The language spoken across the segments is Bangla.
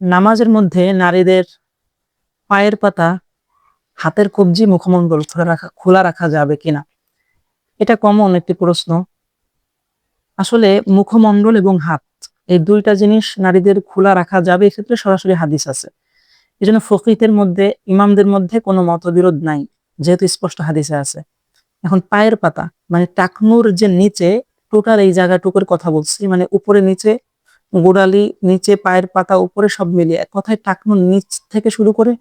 নামাজের মধ্যে নারীদের পায়ের পাতা, হাতের কবজি, মুখমণ্ডল খোলা রাখা যাবে কিনা? এটা কমন একটি প্রশ্ন। আসলে মুখমণ্ডল এবং হাত, এই দুইটা জিনিস নারীদের খোলা রাখা যাবে, এক্ষেত্রে সরাসরি হাদিস আছে। এই জন্য ফকিহদের মধ্যে, ইমামদের মধ্যে কোনো মতবিরোধ নাই, যেহেতু স্পষ্ট হাদিসে আছে। এখন পায়ের পাতা মানে টাকনুর যে নিচে, টোটাল এই জায়গাটুকুর কথা বলছি, মানে উপরে নিচে, গোড়ালি নিচে, পায়ের পাতা উপরে, সব মিলিয়ে এক কথায় টাকনুর নিচ থেকে শুরু করে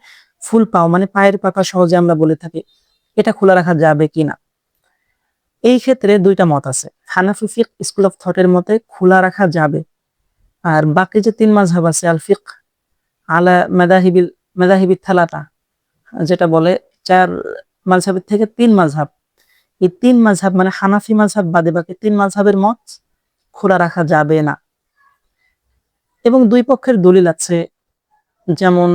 ফুল পাও মানে পায়ের পাতা সহজে আমরা বলে থাকি, এটা খোলা রাখা যাবে কিনা। এই ক্ষেত্রে দুইটা মত আছে। হানাফি ফিকহ স্কুল অফ থটের মতে খোলা রাখা যাবে। আর বাকি যে তিন মাযহাব আছে, আল ফিকহ আলা মাযাহিবিত থালাতা, যেটা বলে চার মাযহাবের থেকে তিন মাযহাব, এই তিন মাযহাব মানে হানাফি মাযহাব বাদে বাকি তিন মাযহাবের মত খোলা রাখা যাবে না। এবং দুই পক্ষের দলিল আছে। যেমন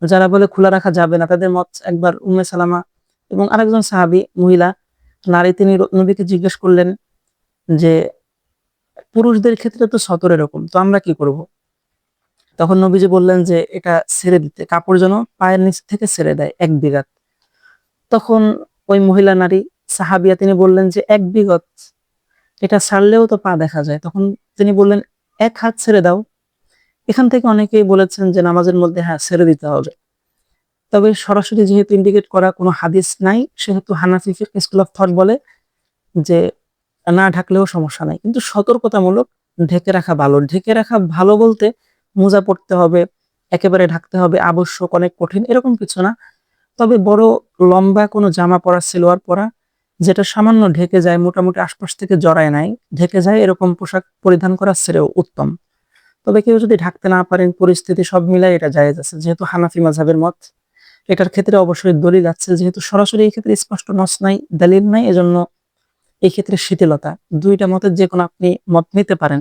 যারা বলে খোলা রাখা যাবে না, তাদের মত একবার উম্মে সালামা এবং আরেকজন সাহাবী মহিলা নারী, তিনি নবীকে জিজ্ঞেস করলেন যে পুরুষদের ক্ষেত্রে তো সতর এরকম, তো আমরা কি করব? তখন নবীজি বললেন যে এটা ছেড়ে দিতে, কাপড় যেন পায়ের নিচ থেকে ছেড়ে দেয় 1 বিঘাত। তখন ওই মহিলা নারী সাহাবিয়া তিনি বললেন যে 1 বিঘত, এটা ছাড়লেও তো পা দেখা যায়। তখন তিনি বললেন 1 হাত ছেড়ে দাও। এখান থেকে অনেকেই বলেছেন যে নামাজের মধ্যে হ্যাঁ ছেড়ে দিতে হবে। তবে সরাসরি যেহেতু ইন্ডিকেট করা কোনো হাদিস নাই, সেহেতু হানাফি ফিকহ স্কুল অফ থট বলে যে না ঢাকলেও সমস্যা নাই, কিন্তু সতর্কতামূলক ঢেকে রাখা ভালো। ঢেকে রাখা ভালো বলতে মোজা পড়তে হবে, একেবারে ঢাকতে হবে আবশ্যক, অনেক কঠিন এরকম কিছু না। তবে বড় লম্বা কোনো জামা পরা, সালোয়ার পরা, যেটা সামান্য ঢেকে যায়, মোটামুটি আশপাশ থেকে জড়ায় নাই, ঢেকে যায়, এরকম পোশাক পরিধান করা শ্রেয়, উত্তম। তবে কেউ যদি ঢাকতে না পারেন, পরিস্থিতি সব মিলাই এটা জায়েজ আছে, যেহেতু হানাফি মাযহাবের মত। এটার ক্ষেত্রে অবশ্যই দলিল আছে, যেহেতু সরাসরি এই ক্ষেত্রে স্পষ্ট নস নাই, দলিল নাই, এজন্য এই ক্ষেত্রে শিথিলতা। দুইটা মতের যে কোনো আপনি মত নিতে পারেন।